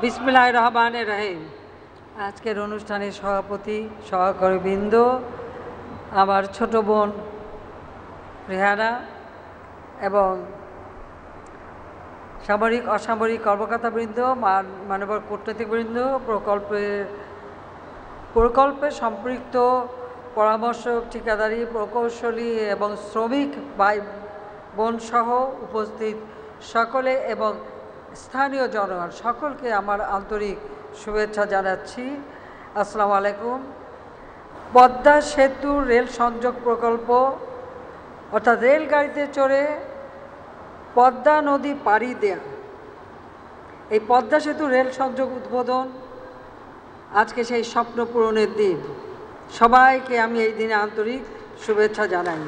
বিসমিল্লাহির রহমানির রহিম। আজকের অনুষ্ঠানের সভাপতি, সহকর্মীবৃন্দ, আমার ছোট বোন রেহানা এবং সামরিক অসামরিক কর্মকর্তাবৃন্দ, মানবর কূটনীতিকবৃন্দ, প্রকল্পে সম্পৃক্ত পরামর্শক, ঠিকাদারি, প্রকৌশলী এবং শ্রমিক ভাই বোন সহ উপস্থিত সকলে এবং স্থানীয় জনগণ সকলকে আমার আন্তরিক শুভেচ্ছা জানাচ্ছি। আসসালামু আলাইকুম। পদ্মা সেতু রেল সংযোগ প্রকল্প অর্থাৎ রেলগাড়িতে চড়ে পদ্মা নদী পাড়ি দেয়া, এই পদ্মা সেতু রেল সংযোগ উদ্বোধন আজকে সেই স্বপ্ন পূরণের দিন। সবাইকে আমি এই দিনে আন্তরিক শুভেচ্ছা জানাই।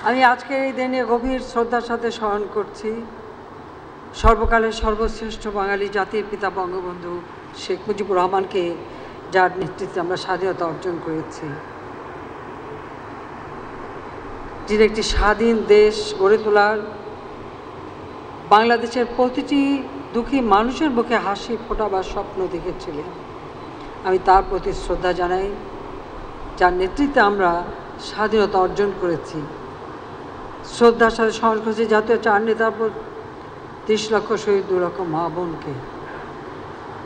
আমি আজকে এই দিনে গভীর শ্রদ্ধার সাথে স্মরণ করছি সর্বকালের সর্বশ্রেষ্ঠ বাঙালি জাতির পিতা বঙ্গবন্ধু শেখ মুজিবুর রহমানকে, যার নেতৃত্বে আমরা স্বাধীনতা অর্জন করেছি। যিনি একটি স্বাধীন দেশ গড়ে তোলার, বাংলাদেশের প্রতিটি দুঃখী মানুষের মুখে হাসি ফোটাবার স্বপ্ন দেখেছিলেন। আমি তার প্রতি শ্রদ্ধা জানাই, যার নেতৃত্বে আমরা স্বাধীনতা অর্জন করেছি। শ্রদ্ধার সাথে স্মরণ করছি জাতীয় চার নেতার 30 লক্ষ শহীদ, 2 লক্ষ মা বোনকে।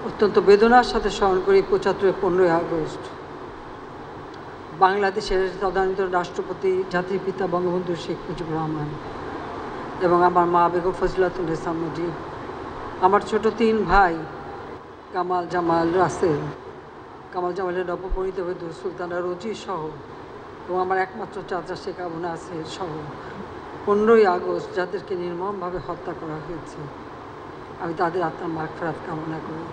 অত্যন্ত বেদনার সাথে স্মরণ করি 75 15ই আগস্ট বাংলাদেশের তদানীন্তন রাষ্ট্রপতি জাতির পিতা বঙ্গবন্ধু শেখ মুজিবুর রহমান এবং আমার মা বেগম ফজিলাতুন্নেসা মুজিব, আমার ছোট 3 ভাই কামাল, জামাল, রাসেল, কামাল জামালের নবপরিণীত বধূ সুলতানা রোজি সহ এবং আমার একমাত্র চাচা শেখ আবু নাসের সহ 15ই আগস্ট যাদেরকে নির্মমভাবে হত্যা করা হয়েছে, আমি তাদের আত্মার মাগফিরাত কামনা করি।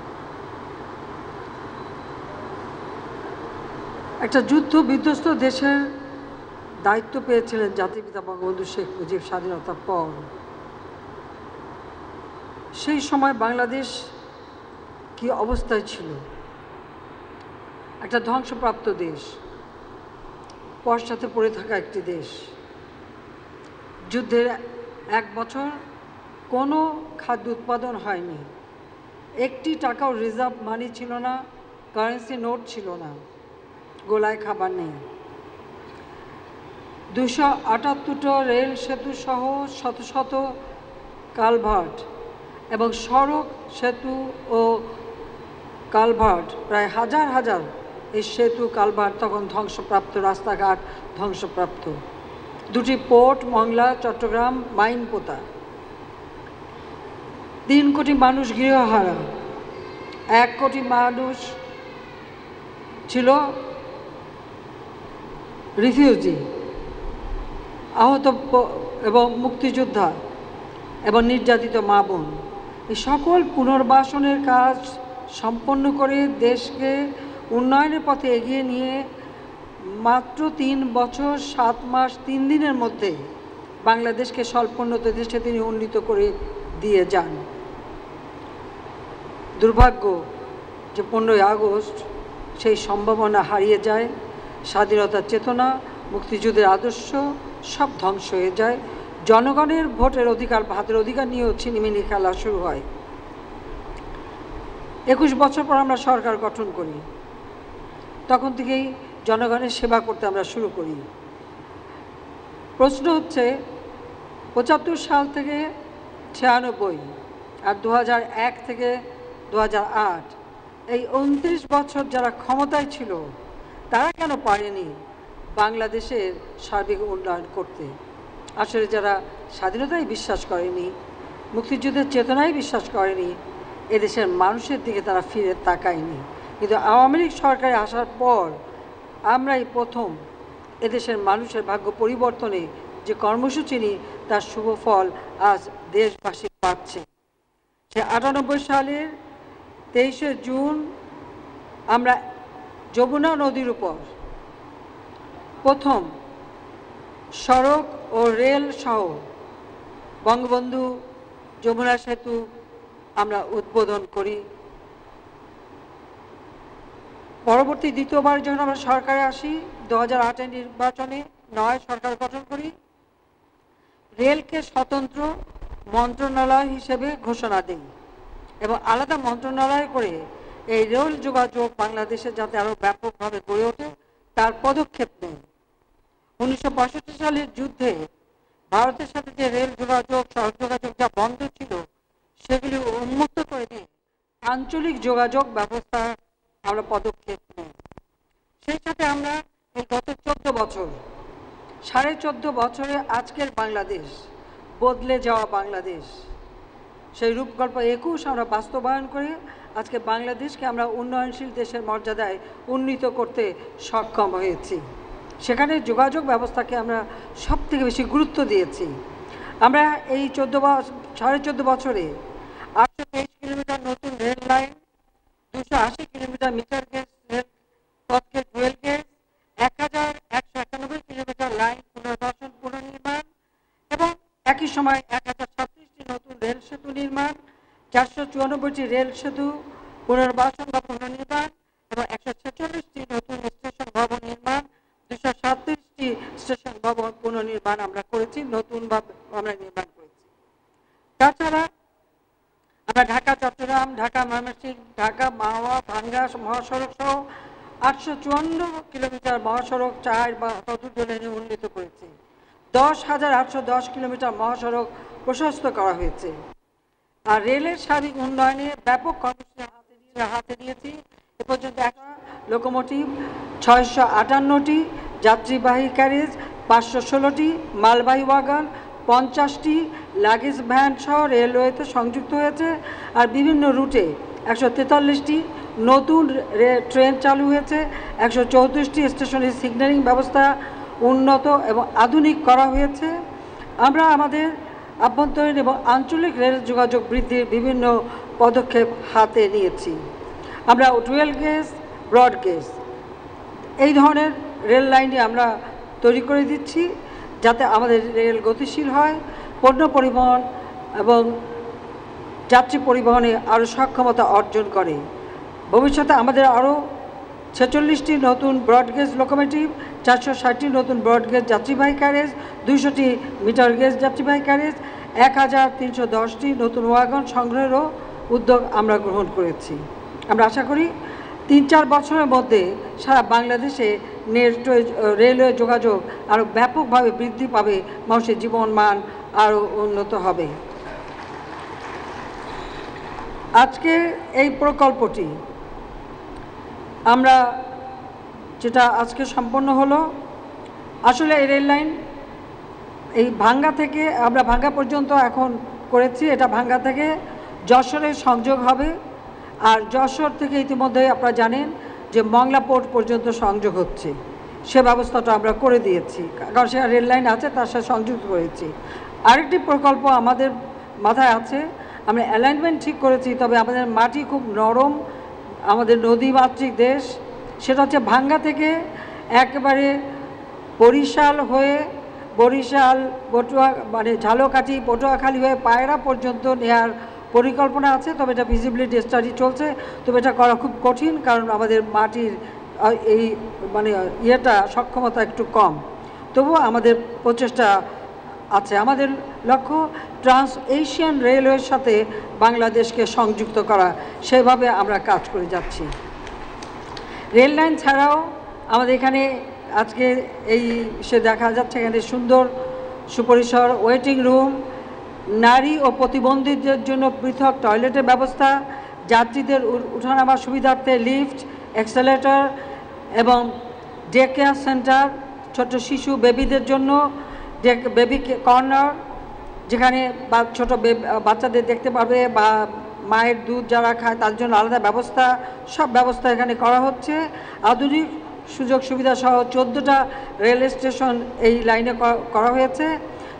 একটা যুদ্ধ বিধ্বস্ত দেশের দায়িত্ব পেয়েছিলেন জাতির পিতা বঙ্গবন্ধু শেখ মুজিব স্বাধীনতার পর। সেই সময় বাংলাদেশ কি অবস্থায় ছিল? একটা ধ্বংসপ্রাপ্ত দেশ, পশ্চাতে পড়ে থাকা একটি দেশ। যুদ্ধের 1 বছর কোনো খাদ্য উৎপাদন হয়নি, একটি টাকাও রিজার্ভ মানি ছিল না, কারেন্সি নোট ছিল না, গোলায় খাবার নেই। 278টা রেল সেতু সহ শত শত কালভার্ট এবং সড়ক, সেতু ও কালভার্ট, প্রায় হাজার হাজার এই সেতু কালভার্ট তখন ধ্বংসপ্রাপ্ত, রাস্তাঘাট ধ্বংসপ্রাপ্ত। 2টি পোর্ট, মংলা, চট্টগ্রাম, মাইন পোতা। 3 কোটি মানুষ গৃহহারা, 1 কোটি মানুষ ছিল রিফিউজি, আহত এবং মুক্তিযোদ্ধা এবং নির্যাতিত মা বোন। এই সকল পুনর্বাসনের কাজ সম্পন্ন করে দেশকে উন্নয়নের পথে এগিয়ে নিয়ে মাত্র 3 বছর 7 মাস 3 দিনের মধ্যে বাংলাদেশকে স্বল্পোন্নত দেশে তিনি উন্নীত করে দিয়ে যান। দুর্ভাগ্য যে 15ই আগস্ট সেই সম্ভাবনা হারিয়ে যায়। স্বাধীনতার চেতনা, মুক্তিযুদ্ধের আদর্শ সব ধ্বংস হয়ে যায়। জনগণের ভোটের অধিকার, ভাতের অধিকার নিয়েও ছিনিমিনি খেলা শুরু হয়। 21 বছর পর আমরা সরকার গঠন করি। তখন থেকেই জনগণের সেবা করতে আমরা শুরু করি। প্রশ্ন হচ্ছে 75 সাল থেকে 96 আর 2001 থেকে 2008 এই 29 বছর যারা ক্ষমতায় ছিল তারা কেন পারেনি বাংলাদেশের সার্বিক উন্নয়ন করতে? আসলে যারা স্বাধীনতায় বিশ্বাস করেনি, মুক্তিযুদ্ধের চেতনায় বিশ্বাস করেনি, এদেশের মানুষের দিকে তারা ফিরে তাকায়নি। কিন্তু আওয়ামী লীগ সরকারে আসার পর আমরাই প্রথম এদেশের মানুষের ভাগ্য পরিবর্তনে যে কর্মসূচি নিই তার শুভ ফল আজ দেশবাসী পাচ্ছে। সে 98 সালের 23শে জুন আমরা যমুনা নদীর উপর প্রথম সড়ক ও রেল সহ বঙ্গবন্ধু যমুনা সেতু আমরা উদ্বোধন করি। পরবর্তী দ্বিতীয়বার যখন আমরা সরকারে আসি 2008 নির্বাচনে 9 সরকার গঠন করি, রেলকে স্বতন্ত্র, মন্ত্রণালয় হিসেবে ঘোষণা দেই এবং আলাদা মন্ত্রণালয় করে এই রেল যোগাযোগ বাংলাদেশে যাতে আরও ব্যাপকভাবে গড়ে ওঠে তার পদক্ষেপ নেই। 1965 সালের যুদ্ধে ভারতের সাথে যে রেল যোগাযোগ সড়ক যোগাযোগ যা বন্ধ ছিল সেগুলি উন্মুক্ত করে দিয়ে আঞ্চলিক যোগাযোগ ব্যবস্থা আমরা পদক্ষেপ নেই। সেই সাথে আমরা এই গত 14 বছর 14.5 বছরে আজকের বাংলাদেশ বদলে যাওয়া বাংলাদেশ সেই রূপকল্প 21 আমরা বাস্তবায়ন করে আজকে বাংলাদেশকে আমরা উন্নয়নশীল দেশের মর্যাদায় উন্নীত করতে সক্ষম হয়েছি। সেখানে যোগাযোগ ব্যবস্থাকে আমরা সবথেকে বেশি গুরুত্ব দিয়েছি। আমরা এই 14.5 বছরে 823 কিলোমিটার নতুন rail line, 280 kilometre metre gauge rail পথকে ডুয়েল গেজ, 1191 কিলোমিটার লাইন পুনর্বাসন পুনর্নির্মাণ এবং একই সময় 1036টি নতুন রেল সেতু নির্মাণ, 494টি রেল সেতু পুনর্বাসন বা পুনর্নির্মাণ এবং 146টি নতুন স্টেশন ভবন নির্মাণ, 237টি স্টেশন ভবন পুনর্নির্মাণ আমরা করেছি, নতুনভাবে আমরা নির্মাণ করেছি। তাছাড়া আমরা ঢাকা চট্টগ্রাম, ঢাকা ময়মনসিংহ, ঢাকা মাওয়া ভাঙ্গা মহাসড়ক সহ 854 কিলোমিটার মহাসড়ক 4 বা চতুর্থ লেনে উন্নীত করেছি। 10,810 কিলোমিটার মহাসড়ক প্রশস্ত করা হয়েছে। আর রেলের সার্বিক উন্নয়নে ব্যাপক কর্মসূচি হাতে নিয়েছি। এ পর্যন্ত লোকোমোটিভ 658টি, যাত্রীবাহী ক্যারেজ 516টি, মালবাহী ওয়াগন 50টি, লাগেজ ভ্যান সহ রেলওয়েতে সংযুক্ত হয়েছে। আর বিভিন্ন রুটে 143টি নতুন ট্রেন চালু হয়েছে। 134টি স্টেশনের সিগন্যালিং ব্যবস্থা উন্নত এবং আধুনিক করা হয়েছে। আমরা আমাদের আভ্যন্তরীণ এবং আঞ্চলিক রেল যোগাযোগ বৃদ্ধির বিভিন্ন পদক্ষেপ হাতে নিয়েছি। আমরা ডুয়েল গেজ, ব্রড গেজ এই ধরনের রেল লাইনে আমরা তৈরি করে দিচ্ছি যাতে আমাদের রেল গতিশীল হয়, পণ্য পরিবহন এবং যাত্রী পরিবহনে আরও সক্ষমতা অর্জন করে। ভবিষ্যতে আমাদের আরও 46টি নতুন ব্রডগেজ লোকোমোটিভ, 460টি নতুন ব্রডগেজ যাত্রীবাহী ক্যারেজ, 200টি মিটার গেজ যাত্রীবাহী ক্যারেজ, 1310টি নতুন ওয়াগন সংগ্রহেরও উদ্যোগ আমরা গ্রহণ করেছি। আমরা আশা করি 3-4 বছরের মধ্যে সারা বাংলাদেশে রেলওয়ে যোগাযোগ আরও ব্যাপকভাবে বৃদ্ধি পাবে, মানুষের জীবন মান আরও উন্নত হবে। আজকে এই প্রকল্পটি আমরা যেটা আজকে সম্পন্ন হলো, আসলে এই রেল লাইন এই ভাঙ্গা থেকে আমরা ভাঙ্গা পর্যন্ত এখন করেছি। এটা ভাঙ্গা থেকে যশোরের সংযোগ হবে। আর যশোর থেকে ইতিমধ্যে আপনারা জানেন যে মংলা পোর্ট পর্যন্ত সংযোগ হচ্ছে, সে ব্যবস্থাটা আমরা করে দিয়েছি, কারণ সে রেল লাইন আছে তার সাথে সংযুক্ত করেছি। আরেকটি প্রকল্প আমাদের মাথায় আছে, আমরা অ্যালাইনমেন্ট ঠিক করেছি, তবে আমাদের মাটি খুব নরম, আমাদের নদীমাতৃক দেশ, সেটা হচ্ছে ভাঙ্গা থেকে একেবারে বরিশাল হয়ে পটুয়া মানে ঝালকাঠি পটুয়াখালী হয়ে পায়রা পর্যন্ত নেওয়ার পরিকল্পনা আছে। তবে এটা ভিজিবিলিটি স্টাডি চলছে, তবে এটা করা খুব কঠিন, কারণ আমাদের মাটির এই মানে সক্ষমতা একটু কম। তবুও আমাদের প্রচেষ্টা আছে। আমাদের লক্ষ্য ট্রান্স এশিয়ান রেলওয়ের সাথে বাংলাদেশকে সংযুক্ত করা, সেভাবে আমরা কাজ করে যাচ্ছি। রেল লাইন ছাড়াও আমাদের এখানে আজকে সে দেখা যাচ্ছে এখানে সুন্দর সুপরিসর ওয়েটিং রুম, নারী ও প্রতিবন্ধীদের জন্য পৃথক টয়লেটের ব্যবস্থা, যাত্রীদের উঠানামার সুবিধার্থে লিফট, এক্সেলেটর এবং ডে কেয়ার সেন্টার, ছোট শিশু বেবিদের জন্য বেবি কর্নার, যেখানে ছোট বাচ্চাদের দেখতে পারবে বা মায়ের দুধ যারা খায় তার জন্য আলাদা ব্যবস্থা, সব ব্যবস্থা এখানে করা হচ্ছে। আধুনিক সুযোগ সুবিধা সহ 14টা রেল স্টেশন এই লাইনে করা হয়েছে।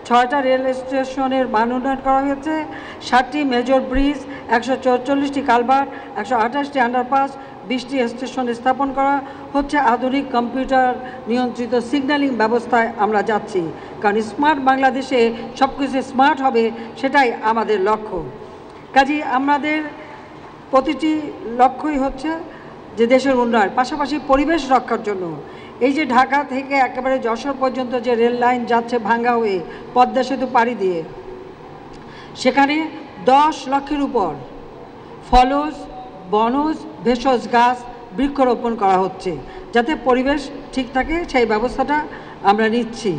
6টা রেল স্টেশনের মান উন্নয়ন করা হয়েছে। 7টি মেজর ব্রিজ, 144টি কালভার্ট, 128টি আন্ডারপাস, 20টি স্টেশন স্থাপন করা হচ্ছে। আধুনিক কম্পিউটার নিয়ন্ত্রিত সিগন্যালিং ব্যবস্থায় আমরা যাচ্ছি, কারণ স্মার্ট বাংলাদেশে সব কিছু স্মার্ট হবে, সেটাই আমাদের লক্ষ্য। কাজেই আমাদের প্রতিটি লক্ষ্যই হচ্ছে যে দেশের উন্নয়ন, পাশাপাশি পরিবেশ রক্ষার জন্য এই যে ঢাকা থেকে একেবারে যশোর পর্যন্ত যে রেল লাইন যাচ্ছে ভাঙ্গা হয়ে পদ্মা সেতু পাড়ি দিয়ে, সেখানে 10 লক্ষের উপর ফলজ, বনজ, ভেষজ গাছ বৃক্ষরোপণ করা হচ্ছে, যাতে পরিবেশ ঠিক থাকে সেই ব্যবস্থাটা আমরা নিচ্ছি।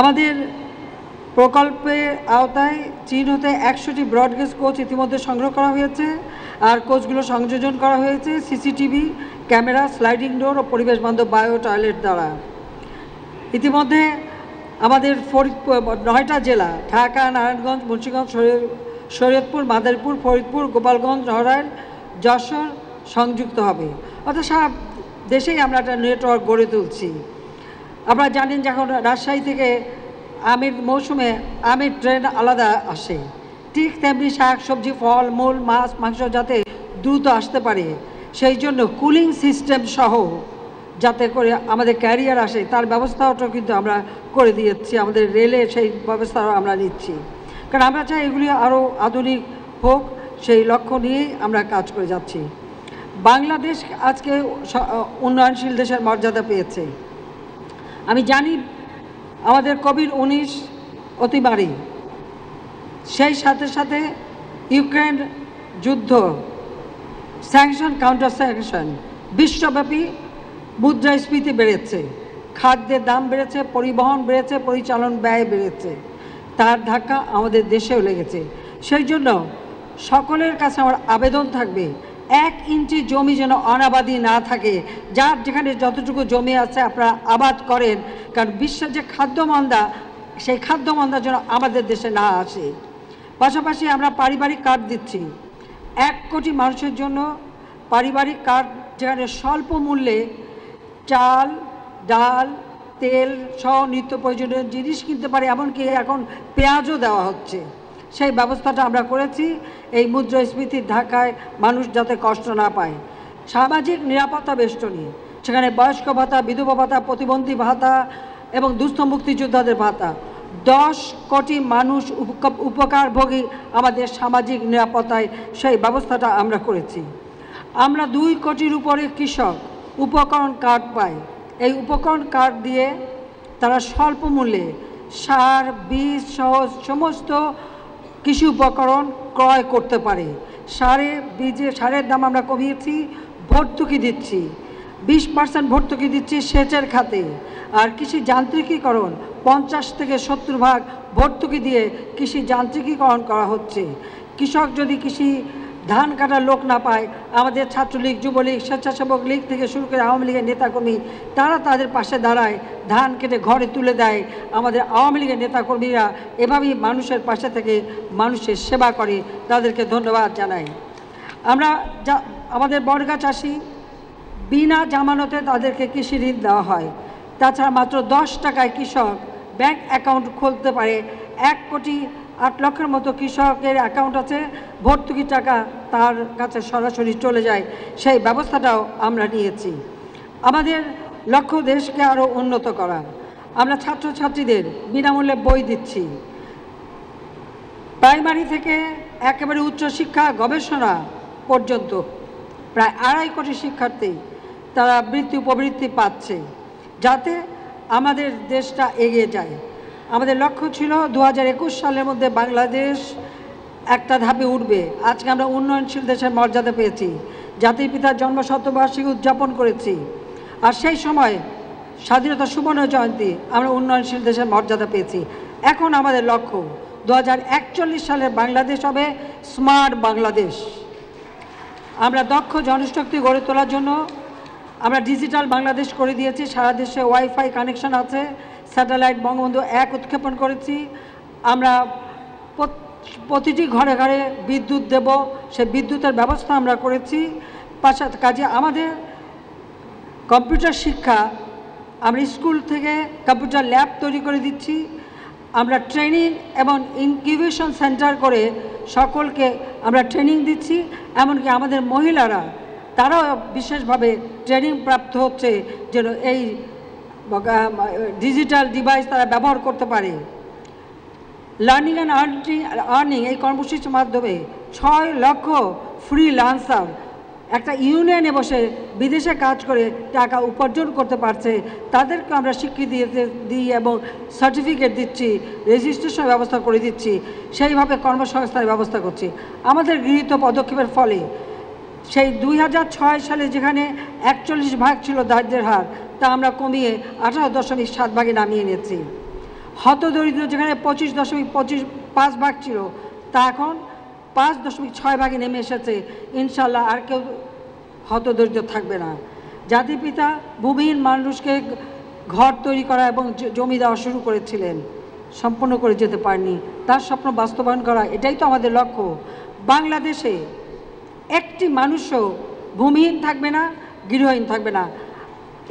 আমাদের প্রকল্পের আওতায় চীন হতে 100টি ব্রডগেজ কোচ ইতিমধ্যে সংগ্রহ করা হয়েছে, আর কোচগুলো সংযোজন করা হয়েছে সিসিটিভি ক্যামেরা, স্লাইডিং ডোর ও পরিবেশ বান্ধব বায়ো টয়লেট দ্বারা। ইতিমধ্যে আমাদের ফরিদপুর 9টা জেলা ঢাকা, নারায়ণগঞ্জ, মুন্সিগঞ্জ, শরীয়তপুর, মাদারীপুর, ফরিদপুর, গোপালগঞ্জ, নড়াইল, যশোর সংযুক্ত হবে। অর্থাৎ সারা দেশেই আমরা একটা নেটওয়ার্ক গড়ে তুলছি। আপনারা জানেন যে এখন রাজশাহী থেকে আমের মৌসুমে আমের ট্রেন আলাদা আসে, ঠিক তেমনি শাক সবজি, ফল মূল, মাছ মাংস যাতে দ্রুত আসতে পারে সেই জন্য কুলিং সিস্টেম সহ যাতে করে আমাদের ক্যারিয়ার আসে তার ব্যবস্থাটাও কিন্তু আমরা করে দিয়েছি। আমাদের রেলে সেই ব্যবস্থাও আমরা নিচ্ছি, কারণ আমরা চাই এগুলি আরও আধুনিক হোক, সেই লক্ষ্য নিয়েই আমরা কাজ করে যাচ্ছি। বাংলাদেশ আজকে উন্নয়নশীল দেশের মর্যাদা পেয়েছে। আমি জানি আমাদের কোভিড-19 অতিমারী, সেই সাথে সাথে ইউক্রেন যুদ্ধ, স্যাংশন, কাউন্টার স্যাংশন, বিশ্বব্যাপী মুদ্রাস্ফীতি বেড়েছে, খাদ্যের দাম বেড়েছে, পরিবহন বেড়েছে, পরিচালন ব্যয় বেড়েছে, তার ধাক্কা আমাদের দেশেও লেগেছে। সেই জন্য সকলের কাছে আমার আবেদন থাকবে, 1 ইঞ্চি জমি যেন অনাবাদি না থাকে। যার যেখানে যতটুকু জমি আছে আপনারা আবাদ করেন, কারণ বিশ্বের যে খাদ্যমন্দা, সেই খাদ্যমন্দা যেন আমাদের দেশে না আসে। পাশাপাশি আমরা পারিবারিক কার্ড দিচ্ছি 1 কোটি মানুষের জন্য। পারিবারিক কার্ড যেখানে স্বল্প মূল্যে চাল, ডাল, তেল সহ নিত্য প্রয়োজনীয় জিনিস কিনতে পারে, এমনকি এখন পেঁয়াজও দেওয়া হচ্ছে। সেই ব্যবস্থাটা আমরা করেছি এই মুদ্রাস্ফীতির ধাক্কায় মানুষ যাতে কষ্ট না পায়। সামাজিক নিরাপত্তা বেষ্টনী, সেখানে বয়স্ক ভাতা, বিধবা ভাতা, প্রতিবন্ধী ভাতা এবং দুস্থ মুক্তিযোদ্ধাদের ভাতা, 10 কোটি মানুষ উপকারভোগী আমাদের সামাজিক নিরাপত্তায়, সেই ব্যবস্থাটা আমরা করেছি। আমরা 2 কোটির উপরে কৃষক উপকরণ কার্ড পায়। এই উপকরণ কার্ড দিয়ে তারা স্বল্প মূল্যে সার, বীজ সহ সমস্ত কৃষি উপকরণ ক্রয় করতে পারে। সারের দাম আমরা কমিয়েছি, ভর্তুকি দিচ্ছি, 20% ভর্তুকি দিচ্ছি সেচের খাতে। আর কৃষি যান্ত্রিকীকরণ 50 থেকে 70% ভর্তুকি দিয়ে কৃষি যান্ত্রিকীকরণ করা হচ্ছে। কৃষক যদি কৃষি ধান কাটার লোক না পায়, আমাদের ছাত্রলীগ, যুবলীগ, স্বেচ্ছাসেবক লীগ থেকে শুরু করে আওয়ামী লীগের নেতাকর্মী তারা তাদের পাশে দাঁড়ায়, ধান কেটে ঘরে তুলে দেয়। আমাদের আওয়ামী লীগের নেতাকর্মীরা এভাবেই মানুষের পাশে থেকে মানুষের সেবা করে, তাদেরকে ধন্যবাদ জানাই। আমরা আমাদের বর্গা চাষি বিনা জামানতে তাদেরকে কৃষি ঋণ দেওয়া হয়। তাছাড়া মাত্র 10 টাকায় কৃষক ব্যাংক অ্যাকাউন্ট খুলতে পারে। 1 কোটি 8 লক্ষের মতো কৃষকের অ্যাকাউন্ট আছে, ভর্তুকি টাকা তার কাছে সরাসরি চলে যায়, সেই ব্যবস্থাটাও আমরা নিয়েছি। আমাদের লক্ষ্য দেশকে আরও উন্নত করা। আমরা ছাত্রছাত্রীদের বিনামূল্যে বই দিচ্ছি। প্রাইমারি থেকে একেবারে উচ্চশিক্ষা গবেষণা পর্যন্ত প্রায় 2.5 কোটি শিক্ষার্থী তারা বৃত্তি উপবৃত্তি পাচ্ছে, যাতে আমাদের দেশটা এগিয়ে যায়। আমাদের লক্ষ্য ছিল 2021 সালের মধ্যে বাংলাদেশ একটা ধাপে উঠবে। আজকে আমরা উন্নয়নশীল দেশের মর্যাদা পেয়েছি, জাতির পিতার জন্মশতবার্ষিকী উদযাপন করেছি। আর সেই সময় স্বাধীনতা সুবর্ণ জয়ন্তী আমরা উন্নয়নশীল দেশের মর্যাদা পেয়েছি। এখন আমাদের লক্ষ্য 2041 সালের বাংলাদেশ হবে স্মার্ট বাংলাদেশ। আমরা দক্ষ জনশক্তি গড়ে তোলার জন্য আমরা ডিজিটাল বাংলাদেশ করে দিয়েছি। সারা দেশে ওয়াইফাই কানেকশন আছে, স্যাটেলাইট বঙ্গবন্ধু 1 উৎক্ষেপণ করেছি। আমরা প্রতিটি ঘরে ঘরে বিদ্যুৎ দেব, সেই বিদ্যুতের ব্যবস্থা আমরা করেছি। কাজে আমাদের কম্পিউটার শিক্ষা, আমরা স্কুল থেকে কম্পিউটার ল্যাব তৈরি করে দিচ্ছি। আমরা ট্রেনিং এবং ইনকিউবেশন সেন্টার করে সকলকে আমরা ট্রেনিং দিচ্ছি। এমনকি আমাদের মহিলারা তারাও বিশেষভাবে ট্রেনিং প্রাপ্ত হচ্ছে যেন এই ডিজিটাল ডিভাইস তারা ব্যবহার করতে পারে। লার্নিং অ্যান্ড আর্নিং এই কর্মসূচির মাধ্যমে 6 লক্ষ ফ্রিল্যান্সার একটা ইউনিয়নে বসে বিদেশে কাজ করে টাকা উপার্জন করতে পারছে, তাদেরকে আমরা স্বীকৃতি দিই এবং সার্টিফিকেট দিচ্ছি, রেজিস্ট্রেশন ব্যবস্থা করে দিচ্ছি, সেইভাবে কর্মসংস্থানের ব্যবস্থা করছি। আমাদের গৃহীত পদক্ষেপের ফলে সেই 2006 সালে যেখানে 41% ছিল দারিদ্র্যের হার, তা আমরা কমিয়ে 18.7% নামিয়ে এনেছি। হতদরিদ্র যেখানে 25.5% ছিল, তা এখন 5.6% নেমে এসেছে। ইনশাল্লাহ আর কেউ হতদরিদ্র থাকবে না। জাতির পিতা ভূমিহীন মানুষকে ঘর তৈরি করা এবং জমি দেওয়া শুরু করেছিলেন, সম্পূর্ণ করে যেতে পারেনি। তার স্বপ্ন বাস্তবায়ন করা, এটাই তো আমাদের লক্ষ্য। বাংলাদেশে একটি মানুষও ভূমিহীন থাকবে না, গৃহহীন থাকবে না।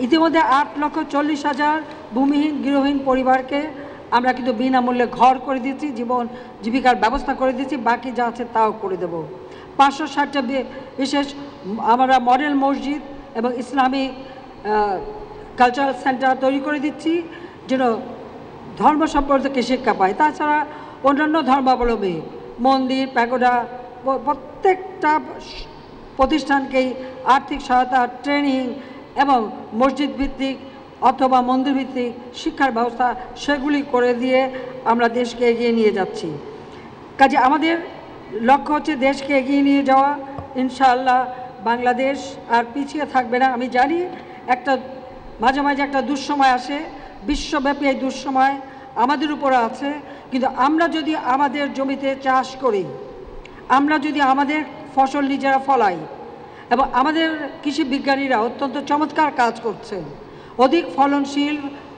ইতিমধ্যে 8,40,000 ভূমিহীন গৃহহীন পরিবারকে আমরা কিন্তু বিনামূল্যে ঘর করে দিচ্ছি, জীবিকার ব্যবস্থা করে দিচ্ছি। বাকি যা আছে তাও করে দেব। 560টা বিশেষ আমরা মডেল মসজিদ এবং ইসলামিক কালচারাল সেন্টার তৈরি করে দিচ্ছি, যেন ধর্ম সম্পর্কে শিক্ষা পায়। তাছাড়া অন্যান্য ধর্মাবলম্বী মন্দির, প্যাগোডা, প্রত্যেকটা প্রতিষ্ঠানকেই আর্থিক সহায়তা, ট্রেনিং এবং মসজিদ ভিত্তিক অথবা মন্দির ভিত্তিক শিক্ষার ব্যবস্থা সেগুলি করে দিয়ে আমরা দেশকে এগিয়ে নিয়ে যাচ্ছি। কাজে আমাদের লক্ষ্য হচ্ছে দেশকে এগিয়ে নিয়ে যাওয়া। ইনশাআল্লাহ বাংলাদেশ আর পিছিয়ে থাকবে না। আমি জানি মাঝে মাঝে একটা দুঃসময় আসে, বিশ্বব্যাপী এই দুঃসময় আমাদের উপরে আছে, কিন্তু আমরা যদি আমাদের জমিতে চাষ করি, আমরা যদি আমাদের ফসল নিজেরা ফলাই, এবং আমাদের কৃষি বিজ্ঞানীরা অত্যন্ত চমৎকার কাজ করছেন, অধিক ফলনশীল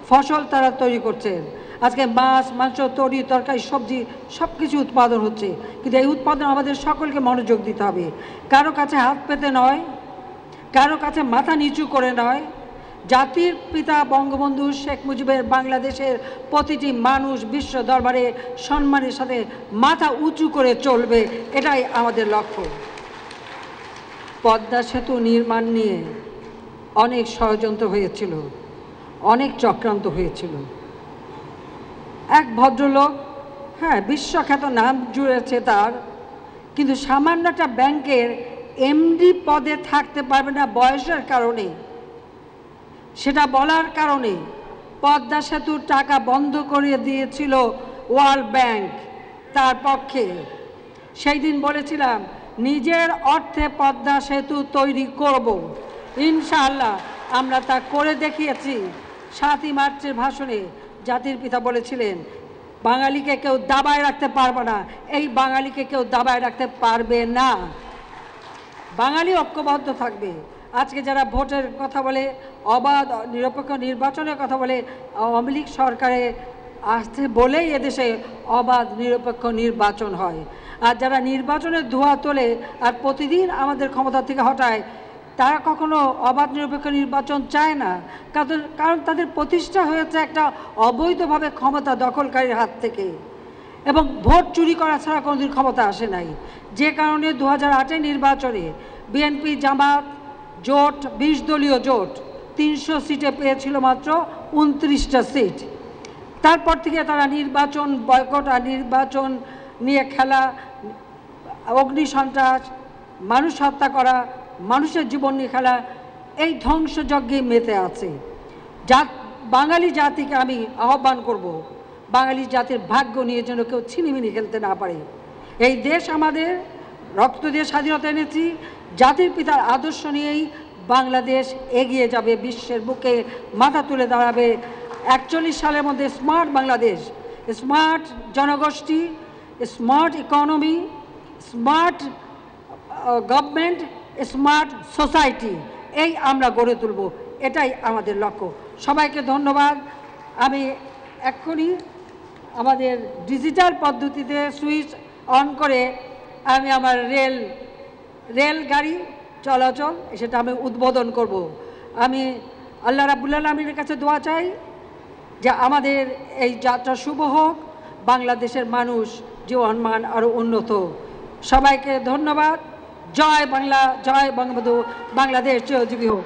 ফসল তারা তৈরি করছেন। আজকে মাছ, মাংস, তরি, তরকারি, সবজি সব কিছু উৎপাদন হচ্ছে, কিন্তু এই উৎপাদন আমাদের সকলকে মনোযোগ দিতে হবে। কারো কাছে হাত পেতে নয়, কারো কাছে মাথা নিচু করে নয়। জাতির পিতা বঙ্গবন্ধু শেখ মুজিবের বাংলাদেশের প্রতিটি মানুষ বিশ্ব দরবারে সম্মানের সাথে মাথা উঁচু করে চলবে, এটাই আমাদের লক্ষ্য। পদ্মা সেতু নির্মাণ নিয়ে অনেক ষড়যন্ত্র হয়েছিল, অনেক চক্রান্ত হয়েছিল। এক ভদ্রলোক, হ্যাঁ বিশ্বখ্যাত নাম জুড়েছে তার, কিন্তু সামান্য একটা ব্যাংকের এমডি পদে থাকতে পারবে না বয়সের কারণে, সেটা বলার কারণে পদ্মা সেতুর টাকা বন্ধ করে দিয়েছিল ওয়ার্ল্ড ব্যাংক তার পক্ষে। সেই দিন বলেছিলাম নিজের অর্থে পদ্মা সেতু তৈরি করব, ইনশাআল্লাহ আমরা তা করে দেখিয়েছি। 7ই মার্চের ভাষণে জাতির পিতা বলেছিলেন বাঙালিকে কেউ দাবায় রাখতে পারবে না, এই বাঙালিকে কেউ দাবায় রাখতে পারবে না, বাঙালি ঐক্যবদ্ধ থাকবে। আজকে যারা ভোটের কথা বলে, অবাধ নিরপেক্ষ নির্বাচনের কথা বলে, আওয়ামী লীগ সরকারে আসতে বলেই এদেশে অবাধ নিরপেক্ষ নির্বাচন হয়। আর যারা নির্বাচনের ধোঁয়া তোলে আর প্রতিদিন আমাদের ক্ষমতা থেকে হটায়, তারা কখনো অবাধ নিরপেক্ষ নির্বাচন চায় না, কারণ তাদের প্রতিষ্ঠা হয়েছে একটা অবৈধভাবে ক্ষমতা দখলকারীর হাত থেকে, এবং ভোট চুরি করা ছাড়া কোনোদিন ক্ষমতা আসে নাই। যে কারণে 2008 নির্বাচনে বিএনপি জামাত জোট, 20 দলীয় জোট 300 সিটে পেয়েছিল মাত্র 29টা সিট। তারপর থেকে তারা নির্বাচন বয়কট আর নির্বাচন নিয়ে খেলা, অগ্নিসন্ত্রাস, মানুষ হত্যা করা, মানুষের জীবন নিয়ে খেলা, এই ধ্বংসযজ্ঞে মেতে আছে। বাঙালি জাতিকে আমি আহ্বান করব, বাঙালি জাতির ভাগ্য নিয়ে যেন কেউ ছিনিমিনি খেলতে না পারে। এই দেশ আমাদের, রক্ত দিয়ে স্বাধীনতা এনেছি, জাতির পিতার আদর্শ নিয়েই বাংলাদেশ এগিয়ে যাবে, বিশ্বের বুকে মাথা তুলে দাঁড়াবে। 41 সালের মধ্যে স্মার্ট বাংলাদেশ, স্মার্ট জনগোষ্ঠী, smart economy, smart government, smart society, এই আমরা গড়ে তুলব, এটাই আমাদের লক্ষ্য। সবাইকে ধন্যবাদ। আমি এক্ষুনি আমাদের ডিজিটাল পদ্ধতিতে সুইচ অন করে আমি আমার রেল গাড়ি চলাচল সেটা আমি উদ্বোধন করব। আমি আল্লাহ রাব্বুল আলামিনের কাছে দোয়া চাই যে আমাদের এই যাত্রা শুভ হোক, বাংলাদেশের মানুষ জীবনমান আরও উন্নত। সবাইকে ধন্যবাদ। জয় বাংলা, জয় বঙ্গবন্ধু, বাংলাদেশ চিরজীবী হোক।